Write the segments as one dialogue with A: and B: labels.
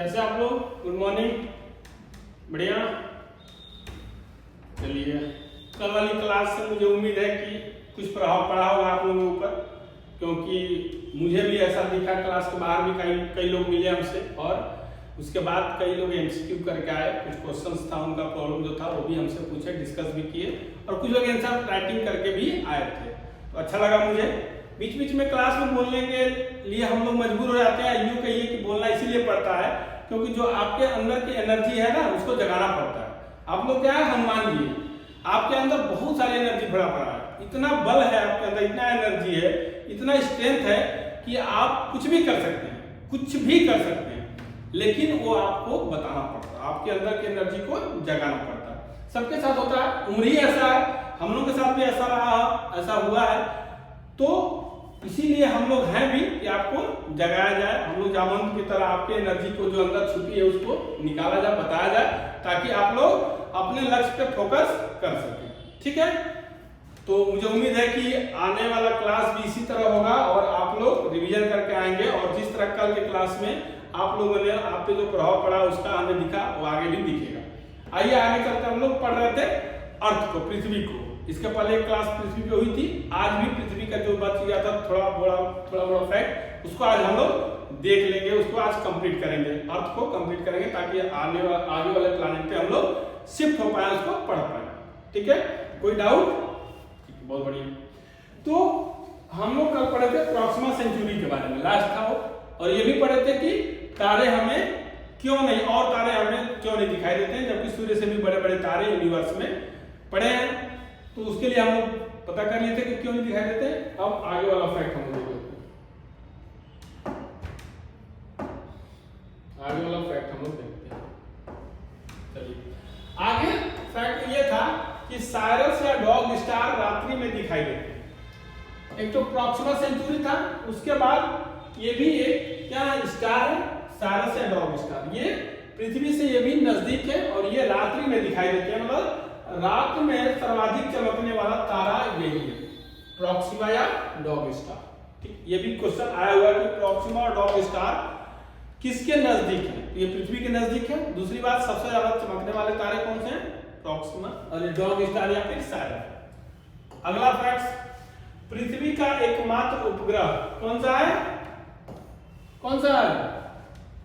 A: कैसे आप लोग? Good morning. बढ़िया। चलिए, कल वाली क्लास से मुझे उम्मीद है कि कुछ प्रभाव पड़ा होगा आप लोगों के ऊपर, क्योंकि मुझे भी ऐसा दिखा। क्लास के बाहर भी कई लोग मिले हमसे और उसके बाद कई लोग एमसीक्यू करके आए। कुछ क्वेश्चंस था, उनका प्रॉब्लम जो था वो भी हमसे पूछे, डिस्कस भी किए और कुछ लोग आंसर राइटिंग करके भी आए थे। तो अच्छा लगा मुझे। बीच बीच में क्लास में बोलने के लिए हम लोग मजबूर हो जाते हैं। यूँ कहिए कि बोलना इसीलिए पड़ता है क्योंकि जो आपके अंदर की एनर्जी है ना, उसको जगाना पड़ता है। आप लोग क्या है, हनुमान जी, आपके अंदर बहुत सारी एनर्जी भरा पड़ा है। इतना बल है आपके अंदर, इतना एनर्जी है, इतना स्ट्रेंथ है कि आप कुछ भी कर सकते हैं, कुछ भी कर सकते हैं। लेकिन वो आपको बताना पड़ता है, आपके अंदर की एनर्जी को जगाना पड़ता है। सबके साथ होता है, उम्र ही ऐसा है, हम लोग के साथ भी ऐसा रहा, ऐसा हुआ है। तो इसीलिए हम लोग हैं भी कि आपको जगाया जाए। हम लोग जामवंत की तरह आपके एनर्जी को जो अंदर छुपी है उसको निकाला जाए, बताया जाए, ताकि आप लोग अपने लक्ष्य पे फोकस कर सकें। ठीक है, तो मुझे उम्मीद है कि आने वाला क्लास भी इसी तरह होगा और आप लोग रिवीजन करके आएंगे और जिस तरह कल के क्लास में आप लोगों ने आप पे जो प्रभाव पड़ा उसका हमें दिखा, वो आगे भी दिखेगा। आइए आगे चलते। हम लोग पढ़ रहे थे अर्थ को, पृथ्वी को। इसके पहले एक क्लास पृथ्वी पे हुई थी। आज भी पृथ्वी का जो बच गया था थोड़ा बड़ा फैक्ट, उसको आज हम लोग देख लेंगे, उसको आज कंप्लीट करेंगे, अर्थ को कंप्लीट करेंगे, ताकि आगे वाले प्लैनेट पे हम लोग शिफ्ट हो पाए, उसको पढ़ पाए। ठीक है, कोई डाउट? बहुत बढ़िया। तो हम लोग कल पढ़े थे प्रॉक्सिमा सेंचुरी के बारे में, लास्ट था वो, और ये भी पढ़े थे कि तारे हमें क्यों नहीं, और तारे हमें क्यों नहीं दिखाई देते हैं, जबकि सूर्य से भी बड़े बड़े तारे यूनिवर्स में पड़े हैं। तो उसके लिए हम लोग पता कर लिए थे कि क्यों नहीं दिखाई देते। अब आगे वाला फैक्ट हम लोग देखते हैं। आगे वाला फैक्ट हम लोग देखते हैं। चलिए, आगे फैक्ट ये था कि साइरस या डॉग स्टार रात्रि में दिखाई देते हैं। एक तो प्रॉक्सिमा सेंचुरी था, उसके बाद ये भी एक क्या स्टार है, साइरस या डॉग स्टार। ये पृथ्वी से ये भी नजदीक है और ये रात्रि में दिखाई देते हैं। मतलब रात में सर्वाधिक चमकने वाला तारा यही है, प्रॉक्सिमा या डॉग स्टार। ठीक, ये भी क्वेश्चन आया हुआ है कि प्रॉक्सिमा और डॉग स्टार किसके नजदीक है? ये पृथ्वी के नजदीक है। दूसरी बात, सबसे ज्यादा चमकने वाले तारे कौन से हैं? प्रॉक्सिमा और डॉग स्टार या फिर साइरस। अगला फैक्ट, पृथ्वी का एकमात्र उपग्रह कौन सा है? कौन सा है?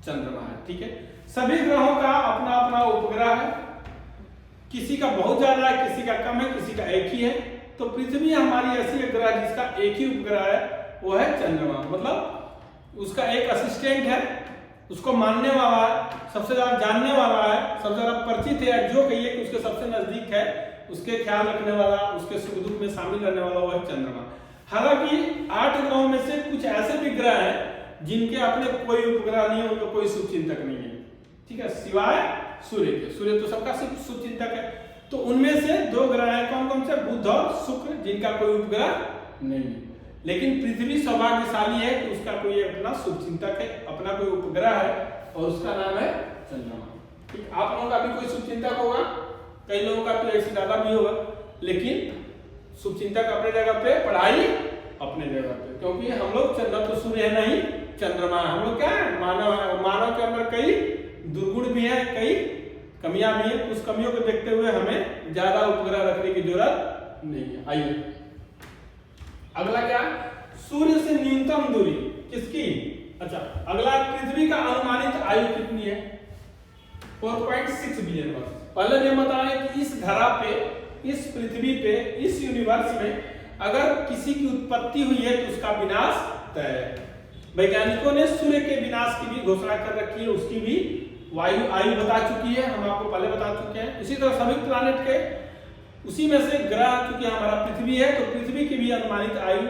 A: चंद्रमा है। ठीक है, सभी ग्रहों का अपना अपना उपग्रह है। किसी का बहुत ज्यादा है, किसी का कम है, किसी का एक ही है। तो पृथ्वी हमारी ऐसी एक ग्रह जिसका एक ही उपग्रह है, वो है चंद्रमा। मतलब उसका एक असिस्टेंट है, उसको मानने वाला है, सबसे ज्यादा जानने वाला है, सबसे ज्यादा परिचित है, जो कहिए कि उसके सबसे नजदीक है, उसके ख्याल रखने वाला, उसके सुख दुख में शामिल रहने वाला वो है चंद्रमा। हालांकि 8 ग्रहों में से कुछ ऐसे भी ग्रह हैं जिनके अपने कोई उपग्रह नहीं है, उनका कोई शुभचिंतक नहीं है। ठीक है, सिवाय सूर्य के। सूर्य तो सबका शुभचिंतक है। तो उनमें से 2 ग्रह हैं, कौन कौन से? बुध और शुक्र, जिनका कोई उपग्रह नहीं है। लेकिन पृथ्वी सौभाग्यशाली है कि उसका कोई अपना शुभचिंतक है, अपना कोई उपग्रह है और उसका नाम है चंद्रमा। ठीक, आप लोगों का भी कोई शुभचिंतक होगा, कई लोगों का तो ऐसे ज्यादा भी होगा, लेकिन शुभचिंतक अपने जगह पे, पढ़ाई अपने जगह पे। क्योंकि हम लोग न तो सूर्य है नहीं चंद्रमा है, हम लोग क्या है? मानव है। मानव के अंदर कई दुर्गुण भी है, कई कमियां भी है। उस कमियों को देखते हुए हमें ज्यादा उपग्रह रखने की जरूरत नहीं है। आइए अगला क्या? सूर्य से न्यूनतम दूरी किसकी? अच्छा, अगला पृथ्वी का अनुमानित आयु कितनी है? 4.6 बिलियन वर्ष। पहले भी बताया कि इस धरा पे, इस पृथ्वी पे, इस यूनिवर्स में अगर किसी की उत्पत्ति हुई है तो उसका विनाश तय है। वैज्ञानिकों ने सूर्य के विनाश की भी घोषणा कर रखी है, उसकी भी आयु बता चुकी है, हम आपको पहले बता चुके हैं। इसी तरह सभी प्लैनेट के, उसी में से ग्रह चूंकि हमारा पृथ्वी है, तो पृथ्वी की भी अनुमानित आयु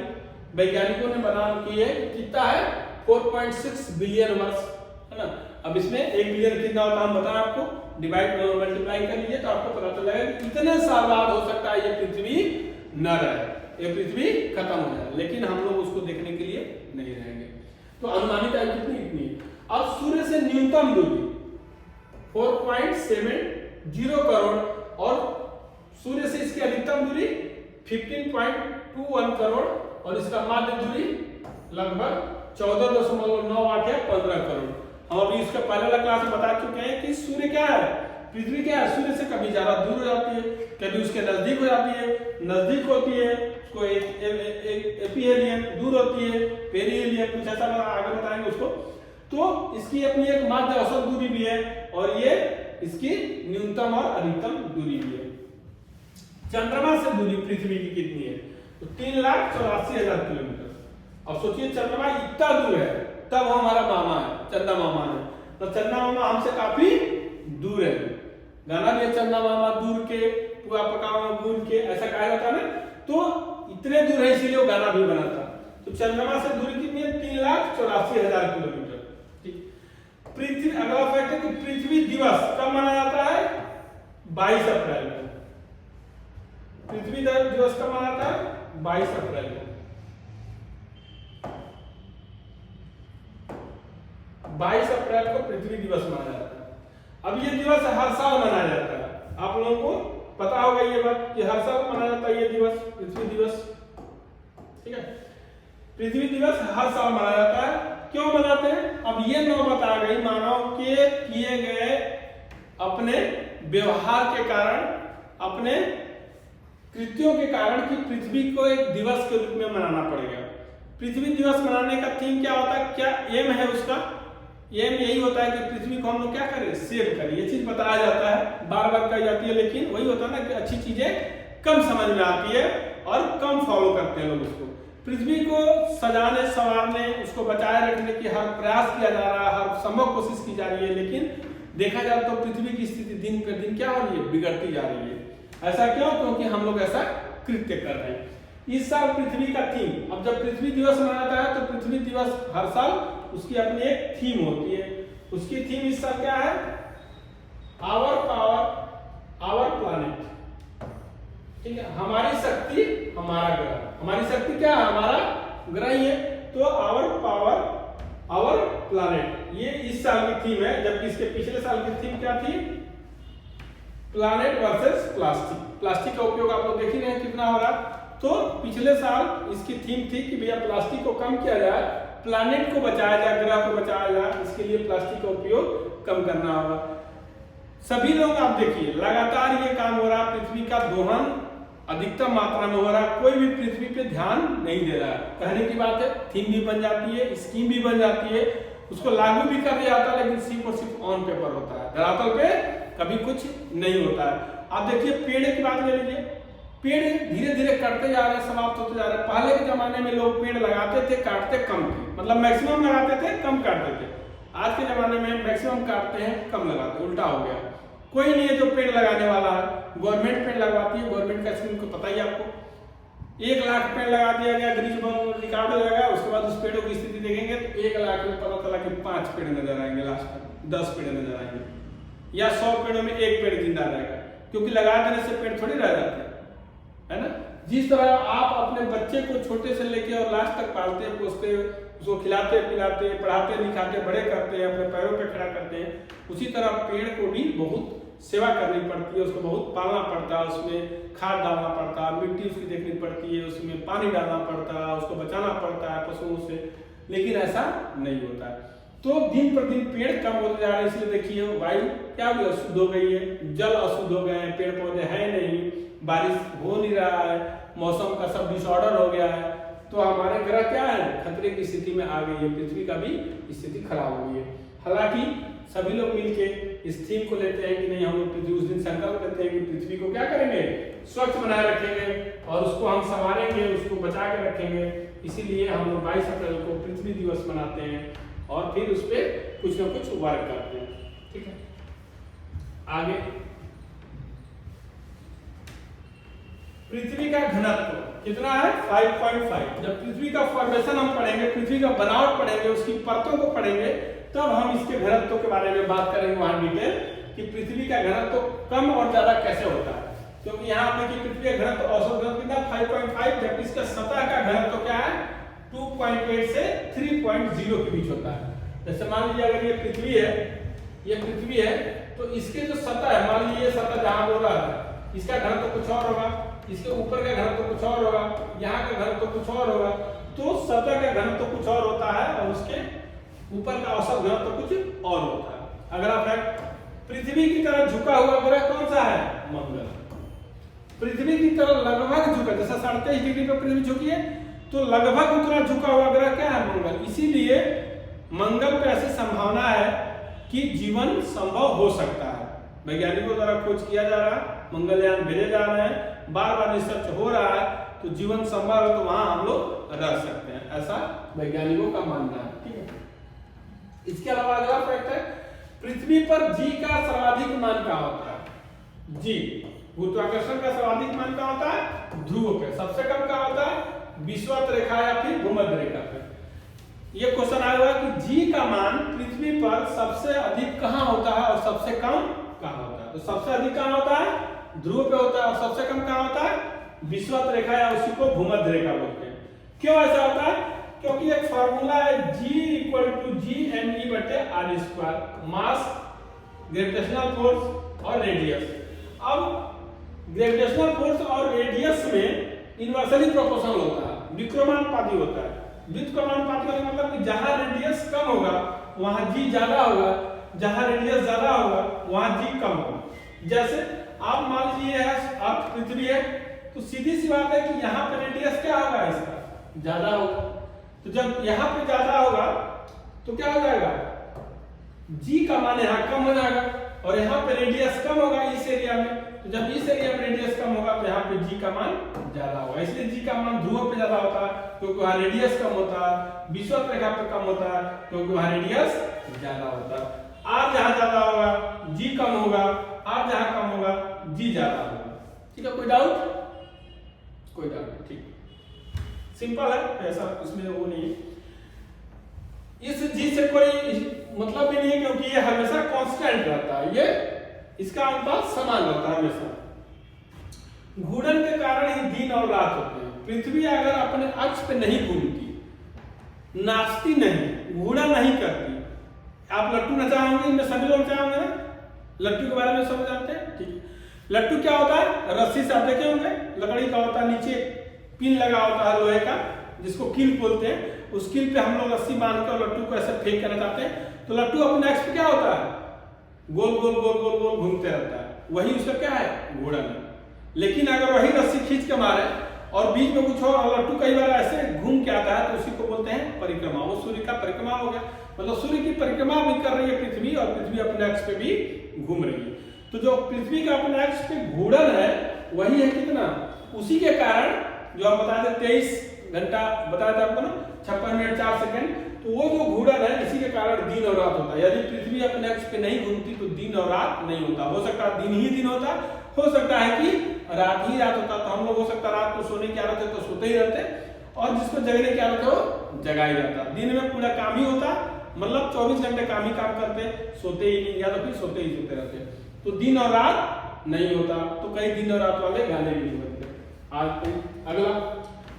A: वैज्ञानिकों ने बना की है। कितना है? 4.6 बिलियन वर्ष, है ना। अब इसमें 1 बिलियन कितना होता है हम बताएं आपको, डिवाइड और मल्टीप्लाई कर लीजिए तो आपको पता चल जाएगा कि कितने साल बाद हो सकता है ये पृथ्वी न रहे, ये पृथ्वी खत्म हो जाए। लेकिन हम लोग उसको देखने के लिए नहीं रहेंगे। तो अनुमानित आयु कितनी है? अब सूर्य से न्यूनतम दूरी 4.70 करोड़ और सूर्य से इसकी अधिकतम दूरी 15.21 करोड़ और इसका माध्य दूरी लगभग 14.98 या 15 करोड़। हम अभी इसके पहले वाला क्लास में बता चुके हैं कि सूर्य क्या है, पृथ्वी क्या है, सूर्य से कभी ज्यादा दूर हो जाती है, कभी उसके नजदीक हो जाती है, नजदीक होती है उसको एपीहेलियन, दूर होती है पेरीहेलियन, कुछ ऐसा आगे बताएंगे उसको। तो इसकी अपनी एक माध्य औसत दूरी भी है और ये इसकी न्यूनतम और अधिकतम दूरी भी है। चंद्रमा से दूरी पृथ्वी की कितनी है, तो 3,84,000 किलोमीटर। अब सोचिए चंद्रमा इतना दूर है, तब हमारा मामा है, चंदा मामा है, तो चंदा मामा हमसे काफी दूर है। गाना भी है चंदा मामा दूर के पुआ पकावा गुड़ के, ऐसा कहा जाता है ना, तो इतने दूर है इसीलिए वो गाना भी बना था। तो चंद्रमा से दूरी कितनी है, 3,84,000 किलोमीटर। ठीक। पृथ्वी, अगला फैक्ट है कि पृथ्वी दिवस कब मनाया जाता है, 22 अप्रैल को। पृथ्वी दिवस कब मनाया जाता है, 22 अप्रैल को। 22 अप्रैल को पृथ्वी दिवस मनाया जाता है। अब ये दिवस हर साल मनाया जाता है, आप लोगों को पता होगा ये बात कि हर साल मनाया जाता है ये दिवस, पृथ्वी दिवस। ठीक है, पृथ्वी दिवस हर साल मनाया जाता है। क्यों मनाते हैं, अब ये नौबत आ गई मानव के किए गए अपने व्यवहार के कारण, अपने कृत्यों के कारण कि पृथ्वी को एक दिवस के रूप में मनाना पड़ेगा। पृथ्वी दिवस मनाने का थीम क्या होता है, क्या एम है उसका, एम यही होता है कि पृथ्वी को हम लोग क्या करें, सेव करें। ये चीज बताया जाता है, बार बार कही जाती है, लेकिन वही होता है ना कि अच्छी चीजें कम समझ में आती है और कम फॉलो करते हैं लोग उसको। पृथ्वी को सजाने संवारने, उसको बचाए रखने की हर प्रयास किया जा रहा है, हर संभव कोशिश की जा रही है, लेकिन देखा जाए तो पृथ्वी की स्थिति दिन पर दिन क्या हो रही है, बिगड़ती जा रही है। ऐसा क्यों, क्योंकि हम लोग ऐसा कृत्य कर रहे हैं। इस साल पृथ्वी का थीम, अब जब पृथ्वी दिवस मनाता है तो पृथ्वी दिवस हर साल उसकी अपनी एक थीम होती है। उसकी थीम इस साल क्या है, आवर पावर आवर प्लैनेट। ठीक है, हमारी शक्ति हमारा ग्रह, हमारी शक्ति क्या है, हमारा ग्रह ही है, तो आवर पावर आवर प्लैनेट, ये इस साल की थीम है। जबकि इसके पिछले साल की थीम क्या थी, प्लैनेट वर्सेस प्लास्टिक। प्लास्टिक का उपयोग आप लोग देख ही रहे हैं कितना हो रहा। तो पिछले साल इसकी थीम थी कि भैया प्लास्टिक को कम किया जाए, प्लैनेट को बचाया जाए, ग्रह को बचाया जाए, इसके लिए प्लास्टिक का उपयोग कम करना होगा। सभी लोग आप देखिए लगातार ये काम हो रहा, पृथ्वी का दोहन अधिकतम मात्रा में हो रहा, कोई भी पृथ्वी पे ध्यान नहीं दे रहा है। कहने की बात है, थीम भी बन जाती है, स्कीम भी बन जाती है, उसको लागू भी कर दिया जाता है, लेकिन सिर्फ और सिर्फ ऑन पेपर होता है, धरातल पे कभी कुछ नहीं होता है। आप देखिए पेड़ की बात ले लीजिए, पेड़ धीरे धीरे कटते जा रहे हैं, समाप्त होते जा रहे हैं। पहले के जमाने में लोग पेड़ लगाते थे, काटते कम थे, मतलब मैक्सिमम लगाते थे, कम काटते थे। आज के जमाने में मैक्सिमम काटते हैं, कम लगाते हैं, उल्टा हो गया। कोई नहीं है जो पेड़ लगाने वाला है, गवर्नमेंट पेड़ लगवाती है, गवर्नमेंट का स्कीम को पता ही आपको। 1 लाख पेड़ लगा दिया गया, ग्रीन रिकॉर्ड हो जाएगा, उसके बाद उस पेड़ों की स्थिति देखेंगे तो 1 लाख में पता चला कि 5 पेड़ नजर आएंगे, लास्ट में 10 पेड़ नजर आएंगे, या 100 पेड़ों में 1 पेड़ जिंदा रहेगा, क्योंकि लगा देने से पेड़ थोड़ी रह जाते हैं, है ना। जिस तरह आप अपने बच्चे को छोटे से लेके और लास्ट तक पालते पोसते, उसको खिलाते पिलाते, पढ़ाते लिखाते, बड़े करते हैं, अपने पैरों पे खड़ा करते हैं, उसी तरह पेड़ को भी बहुत सेवा करनी पड़ती है, उसको बहुत पालना पड़ता है, उसमें खाद डालना पड़ता है, मिट्टी उसकी देखनी पड़ती है, उसमें पानी डालना पड़ता है, उसको बचाना पड़ता है पशुओं से, लेकिन ऐसा नहीं होता है। तो दिन पर दिन पेड़ कम होते जा रहे हैं, इसलिए देखिए वायु क्या हुई, अशुद्ध हो गई है, जल अशुद्ध हो गए हैं, पेड़ पौधे हैं नहीं, बारिश हो नहीं रहा है, मौसम का सब डिसऑर्डर हो गया है। तो हमारे ग्रह क्या है, खतरे की स्थिति में आ गई है, पृथ्वी का भी स्थिति खराब हो गई है। हालांकि सभी लोग मिलके इस थीम को लेते हैं कि नहीं, हम लोग पृथ्वी, उस दिन संकल्प लेते हैं कि पृथ्वी को क्या करेंगे, स्वच्छ बनाए रखेंगे और उसको हम संवारेंगे, उसको बचा के रखेंगे। इसीलिए हम लोग 22 अप्रैल को पृथ्वी दिवस मनाते हैं और फिर उस पर कुछ ना कुछ वर्क करते हैं। ठीक है, आगे पृथ्वी का घनत्व कितना है, 5.5। जब पृथ्वी का फॉर्मेशन हम पढ़ेंगे, पृथ्वी का बनावट पढ़ेंगे, उसकी परतों को पढ़ेंगे, तब हम इसके घनत्व के बारे में बात करेंगे वहां डिटेल कि पृथ्वी का घनत्व कम और ज्यादा कैसे होता है। क्योंकि यहाँ पे कि पृथ्वी का घनत्व औसत घनत्व कितना 5.5, जबकि इसका सतह का घनत्व क्या है 2.8 से 3.0 के बीच होता है। जैसे मान लीजिए अगर ये पृथ्वी है, ये पृथ्वी है, तो इसके जो सतह है, मान लीजिए ये सतह जहां बोल रहा है, इसका घनत्व कुछ और होगा, इसके ऊपर का घनत्व कुछ और होगा, यहाँ का घनत्व कुछ और होगा। तो सतह का घनत्व कुछ और होता है और उसके ऊपर का औसत घनत्व तो कुछ और होता है। अगला फैक्ट, पृथ्वी की तरफ झुका हुआ ग्रह कौन सा है? मंगल। पृथ्वी की तरफ लगभग झुका, जैसे 23.5 डिग्री पर पृथ्वी झुकी है, तो लगभग उतना झुका हुआ ग्रह क्या है? मंगल। इसीलिए मंगल पर ऐसी संभावना है कि जीवन संभव हो सकता है। वैज्ञानिकों द्वारा खोज किया जा रहा है, मंगलयान भेजे जा रहे हैं, बार बार रिसर्च हो रहा है, तो जीवन संभव है, तो वहां हम लोग रह सकते हैं, ऐसा वैज्ञानिकों का मानना है। ठीक है, इसके अलावा अगला फैक्ट है, पृथ्वी पर जी का सर्वाधिक मान क्या होता है? जी, गुरुत्वाकर्षण का सर्वाधिक मान क्या होता है? ध्रुव पे। सबसे कम क्या होता है? विषुवत रेखा या फिर भूमध्य रेखा पे। ये क्वेश्चन आया हुआ कि जी का मान पृथ्वी पर सबसे अधिक कहां होता है और सबसे कम कहां होता है? तो सबसे अधिक कहां होता है? ध्रुव पे होता है, और सबसे कम कहां होता है? विषुवत रेखा या उसी को भूमध्य रेखा बोलते हैं। क्यों ऐसा होता है? क्योंकि एक फार्मूला है G = G_me/r², मास, ग्रेविटेशनल फोर्स और रेडियस। अब ग्रेविटेशनल फोर्स और रेडियस में इनवर्सली प्रोपोर्शनल होता है, विक्रमानुपाती होता है। व्युत्क्रमानुपाती का मतलब कि जहां रेडियस कम होगा वहां जी ज्यादा होगा, जहां रेडियस ज्यादा होगा वहां जी कम होगा। जैसे आप मान लीजिए अर्थ पृथ्वी है, तो सीधी सी बात है कि यहाँ पे रेडियस क्या होगा? इसका ज्यादा होगा। तो जब यहाँ पे ज्यादा होगा तो क्या हो जाएगा? जी का मान यहाँ कम हो जाएगा, और यहाँ पे रेडियस कम होगा इस एरिया में, तो जब इस एरिया में रेडियस कम होगा तो यहाँ पे जी का मान ज्यादा होगा। इसलिए जी का मान ध्रुव पे ज्यादा होता है क्योंकि वहाँ रेडियस कम होता है, विषुवत रेखा पे कम होता है क्योंकि वहाँ रेडियस ज्यादा होता है। आर जहाँ ज्यादा होगा जी कम होगा, आर जहाँ कम होगा जी ज्यादा होगा। ठीक है, कोई डाउट? कोई डाउट नहीं, ठीक, सिंपल है, ऐसा उसमें वो नहीं है। इस जी से कोई मतलब भी नहीं है क्योंकि ये हमेशा कांस्टेंट रहता है, ये इसका अनुपात समान रहता है हमेशा। घूर्णन के कारण ही दिन और रात होते हैं। पृथ्वी अगर अपने अक्ष पे नहीं घूमती, नाचती नहीं, घूर्णन नहीं करती, आप लट्टू नचा होंगे, इनमें सभी लोग नचाए होंगे ना, लट्टू के बारे में सब जानते हैं। ठीक, लट्टू क्या होता है? रस्सी से आप देखे होंगे, लकड़ी का होता है, नीचे पिन लगा होता है लोहे का, जिसको कील बोलते हैं। उस कील पे हम लोग रस्सी बांध कर लट्टू को ऐसे फेंक कर नचाते हैं, तो लट्टू अपने अक्ष पे क्या होता है? गोल गोल गोल गोल गोल घूमते रहता है, वही उसका क्या है? घूर्णन है। लेकिन अगर वही रस्सी खींच के मारे और बीच में कुछ और लट्टू कई बार ऐसे घूम के आता है, तो उसी को बोलते हैं परिक्रमा। वो सूर्य का परिक्रमा हो गया, मतलब सूर्य की परिक्रमा भी कर रही है पृथ्वी, और पृथ्वी अपने अक्ष पे भी घूम रही है। तो जो पृथ्वी का अपने अक्ष पे घूर्णन है वही है कितना? उसी के कारण जो हम बताए थे 23 घंटा बताया था आपको ना, 56 मिनट 4 सेकंड, तो वो जो घूर्णन है इसी के कारण दिन और रात होता है। यदि पृथ्वी अपने अक्ष पे नहीं घूमती तो दिन और रात नहीं होता। हो सकता है दिन ही दिन होता, हो सकता है कि रात ही रात होता। तो हम लोग हो सकता है रात को सोने की आदत है तो सोते ही रहते, और जिसको जगने की आदत है वो जगा ही रहता। दिन में पूरा काम ही होता, मतलब 24 घंटे काम ही काम करते, सोते ही नहीं, या तो फिर सोते ही सोते रहते। तो दिन और रात नहीं होता, तो कई दिन और रात वाले गाने भी नहीं बनते। आज अगला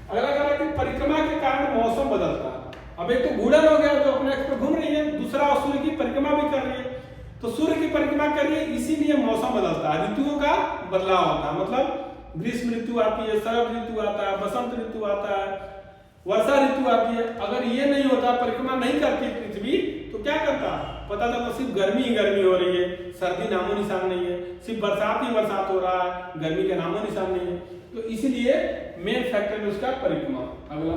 A: कह रहा है कि परिक्रमा के कारण मौसम बदलता है। अब एक तो घूर्णन हो गया जो अपने अक्ष पर घूम रही है, दूसरा सूर्य की परिक्रमा भी कर रही है, तो सूर्य की परिक्रमा कर रही है, इसीलिए मौसम बदलता है, ऋतुओं का बदलाव होता है। मतलब ग्रीष्म ऋतु आती है, शरद ऋतु आता है, बसंत ऋतु आता है, वर्षा ऋतु आती है। अगर ये नहीं होता, परिक्रमा नहीं करती पृथ्वी, तो क्या करता? पता था तो सिर्फ गर्मी ही गर्मी हो रही है, सर्दी नामो निशान नहीं है, सिर्फ बरसात ही बरसात हो रहा है, गर्मी का नामो निशान नहीं है। तो इसलिए मेन फैक्टर है उसका परिक्रमा। अगला,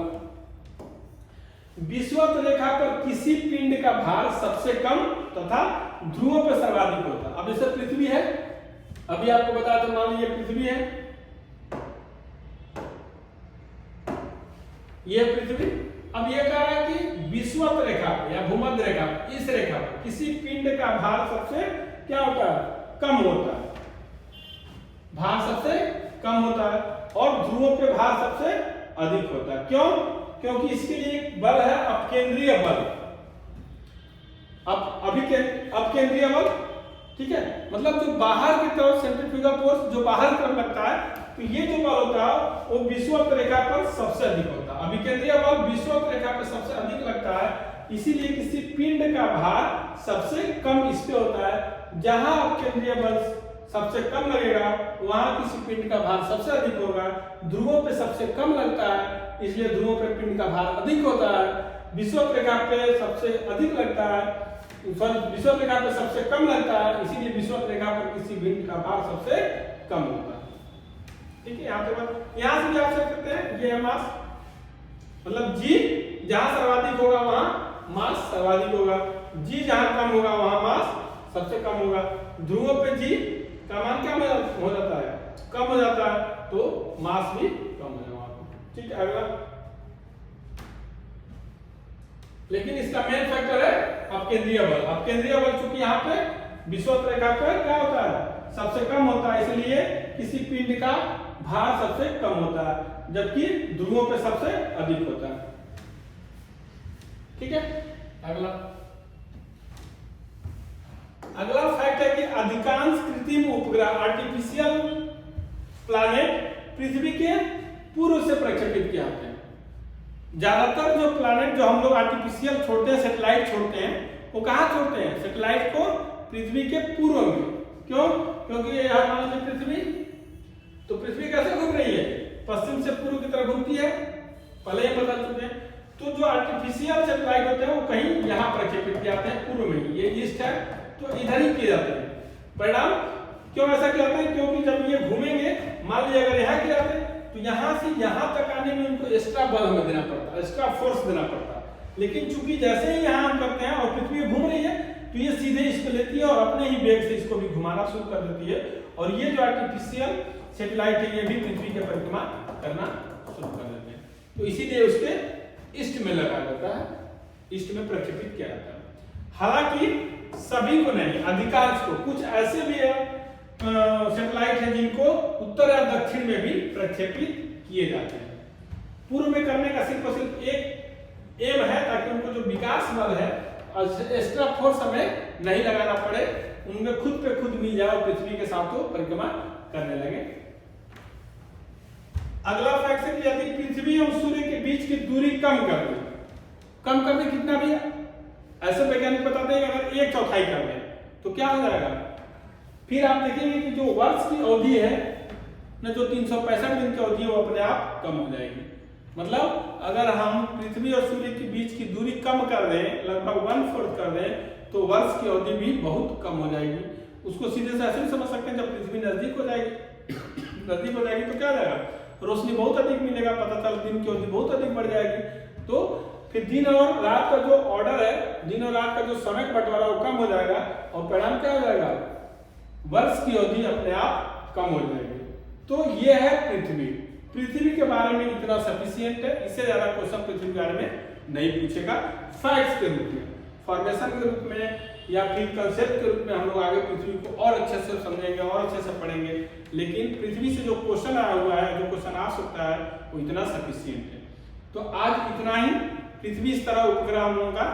A: विषुवत रेखा पर किसी पिंड का भार सबसे कम तथा ध्रुवों पर सर्वाधिक होता है। अब जैसे पृथ्वी है, अभी आपको बताया तो मान लीजिए पृथ्वी है, ये पृथ्वी। अब ये कह रहा है कि विषुवत रेखा या भूमध्य रेखा, इस रेखा पर किसी पिंड का भार सबसे क्या होता है? कम होता है, भार सबसे कम होता है, और ध्रुवों पे भार सबसे अधिक होता है। क्यों? क्योंकि इसके लिए एक बल है अपकेंद्रीय बल, अपकेंद्रीय बल। ठीक है, मतलब जो बाहर की तरफ सेंट्रीफ्यूगल फोर्स जो बाहर की तरफ लगता है, तो ये जो बल होता है वो विषुवत रेखा पर सबसे अधिक होता है। अभिकेंद्रीय बल विषुवत रेखा पर सबसे अधिक लगता है, इसीलिए किसी पिंड का भार सबसे कम इस पे होता है। जहां अपकेंद्रीय बल सबसे कम लगेगा वहां किसी पिंड का भार सबसे अधिक होगा। ध्रुवों पे सबसे कम लगता है, इसलिए ध्रुवों पे पिंड का भार अधिक होता है। विषुवत रेखा पे सबसे अधिक लगता है, विषुवत रेखा पे सबसे कम लगता है, इसीलिए विषुवत रेखा पर किसी भिन्न का भार सबसे कम होता है। ठीक है, यहाँ पे यहाँ से भी आप चेक करते हैं, ये है मास, मतलब जी जहां सर्वाधिक होगा वहां मास सर्वाधिक होगा, जी जहां कम होगा वहां मास सबसे कम होगा। ध्रुवों पे जी का मान क्या हो जाता है, कम हो जाता है, तो मास भी कम हो जाएगा। ठीक है, अगला, लेकिन इसका मेन फैक्टर है अपकेंद्रीय बल। अपकेंद्रीय बल चूंकि यहाँ पे विषुवत रेखा पर क्या होता है, सबसे कम होता है, इसलिए किसी पिंड का भार सबसे कम होता है, जबकि ध्रुवों पे सबसे अधिक होता है। ठीक है, अगला फैक्ट है कि अधिकांश कृत्रिम उपग्रह आर्टिफिशियल प्लैनेट पृथ्वी के पूर्व से प्रक्षेपित किए जाते हैं। ज्यादातर जो प्लैनेट जो हम लोग आर्टिफिशियल छोड़ते हैं, सैटेलाइट छोड़ते हैं, वो कहाँ छोड़ते हैं, सैटेलाइट को पृथ्वी के पूर्व में। क्यों? क्योंकि ये मान लीजिए पृथ्वी, तो पृथ्वी कैसे घूम रही है, पश्चिम से पूर्व की तरफ घूमती है, पहले ही बता चुके हैं। तो जो आर्टिफिशियल सैटेलाइट होते हैं वो कहीं यहाँ प्रक्षेपित किए जाते हैं पूर्व में, ये ईस्ट है तो इधर ही किए जाते हैं। परिणाम क्यों ऐसा किया जाता है, क्योंकि जब ये घूमेंगे, मान लीजिए अगर यहाँ किया जाते हैं तो यहाँ से यहाँ तक आने में उनको एक्स्ट्रा बल हमें देना पड़ता है, एक्स्ट्रा फोर्स देना पड़ता है। लेकिन चूंकि जैसे ही यहाँ हम करते हैं और पृथ्वी घूम रही है तो ये सीधे इसको लेती है और अपने ही वेग से इसको भी घुमाना शुरू कर देती है, और ये जो आर्टिफिशियल सैटेलाइट है ये भी पृथ्वी के परिक्रमा करना शुरू कर देते हैं। तो इसीलिए उसके ईस्ट में लगाया जाता है, ईस्ट में प्रक्षेपित किया जाता है। हालांकि सभी को नहीं, अधिकांश को, कुछ ऐसे भी सैटेलाइट है जिनको उत्तर या दक्षिण में भी प्रक्षेपित किए जाते हैं। पूर्व में करने का सिर्फ और सिर्फ एक एम है, ताकि उनको जो विकास बल है एक्स्ट्रा फोर्स हमें नहीं लगाना पड़े, उनमें खुद पे खुद मिल जाए, पृथ्वी के साथ तो परिक्रमा करने लगे। अगला फैक्ट है कि यदि पृथ्वी और सूर्य के बीच की दूरी कम कर दे कितना भी, ऐसे वैज्ञानिक बताते हैं कि अगर 1/4 कर दे तो क्या हो जाएगा, फिर आप देखेंगे कि जो वर्ष की अवधि है ना, जो 365 दिन की अवधि है वो अपने आप कम हो जाएगी। मतलब अगर हम पृथ्वी और सूर्य के बीच की दूरी कम कर दें, लगभग 1/4 कर दें, तो वर्ष की अवधि भी बहुत कम हो जाएगी। उसको सीधे से ऐसे भी समझ सकते हैं, जब पृथ्वी नजदीक हो जाएगी तो क्या जाएगा, रोशनी बहुत अधिक मिलेगा, पता चला दिन की अवधि बहुत अधिक बढ़ जाएगी, तो फिर दिन और रात का जो ऑर्डर है, दिन और रात का जो समय बंटवारा वो कम हो जाएगा, और परिणाम क्या हो जाएगा, वर्ष की अवधि अपने आप कम हो जाएगी। तो ये है पृथ्वी के बारे में इतना सफिशिएंट है, इससे ज्यादा क्वेश्चन पृथ्वी के बारे में नहीं पूछेगा। फैक्ट्स के रूप में, फॉर्मेशन के रूप में या फिर कंसेप्ट के रूप में हम लोग आगे पृथ्वी को और अच्छे से समझेंगे और अच्छे से पढ़ेंगे, लेकिन पृथ्वी से जो क्वेश्चन आया हुआ है, जो क्वेश्चन आ सकता है, वो इतना सफिशिएंट है। तो आज इतना ही। पृथ्वी इस तरह उपग्रह हम लोगों का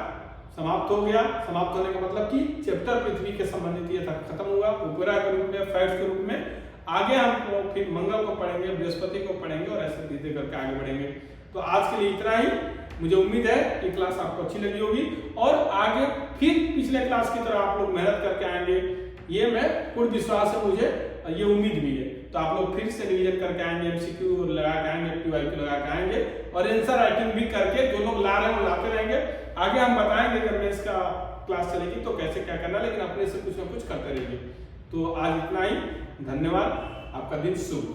A: समाप्त हो गया। समाप्त होने का मतलब कि चैप्टर पृथ्वी के संबंधित ये तक खत्म हुआ, उपग्रह के रूप में, फैक्ट्स के रूप में। आगे हम लोग फिर मंगल को पढ़ेंगे, बृहस्पति को पढ़ेंगे, और ऐसे धीरे करके आगे बढ़ेंगे। तो आज के लिए इतना ही। मुझे उम्मीद है ये क्लास आपको अच्छी लगी होगी, और आगे फिर पिछले क्लास की तरह आप लोग मेहनत करके आएंगे, ये मैं पूर्ण विश्वास है, मुझे ये उम्मीद भी है। तो आप लोग फिर से रिवीजन करके आएंगे, MCQ लगा के आएंगे, PYQ लगा के आएंगे, और आंसर राइटिंग भी करके जो लोग ला रहे हैं वो लाते रहेंगे। आगे हम बताएंगे जब मैं इसका क्लास चलेगी तो कैसे क्या करना, लेकिन अपने से कुछ ना कुछ करते रहेंगे। तो आज इतना ही। धन्यवाद, आपका दिन शुभ।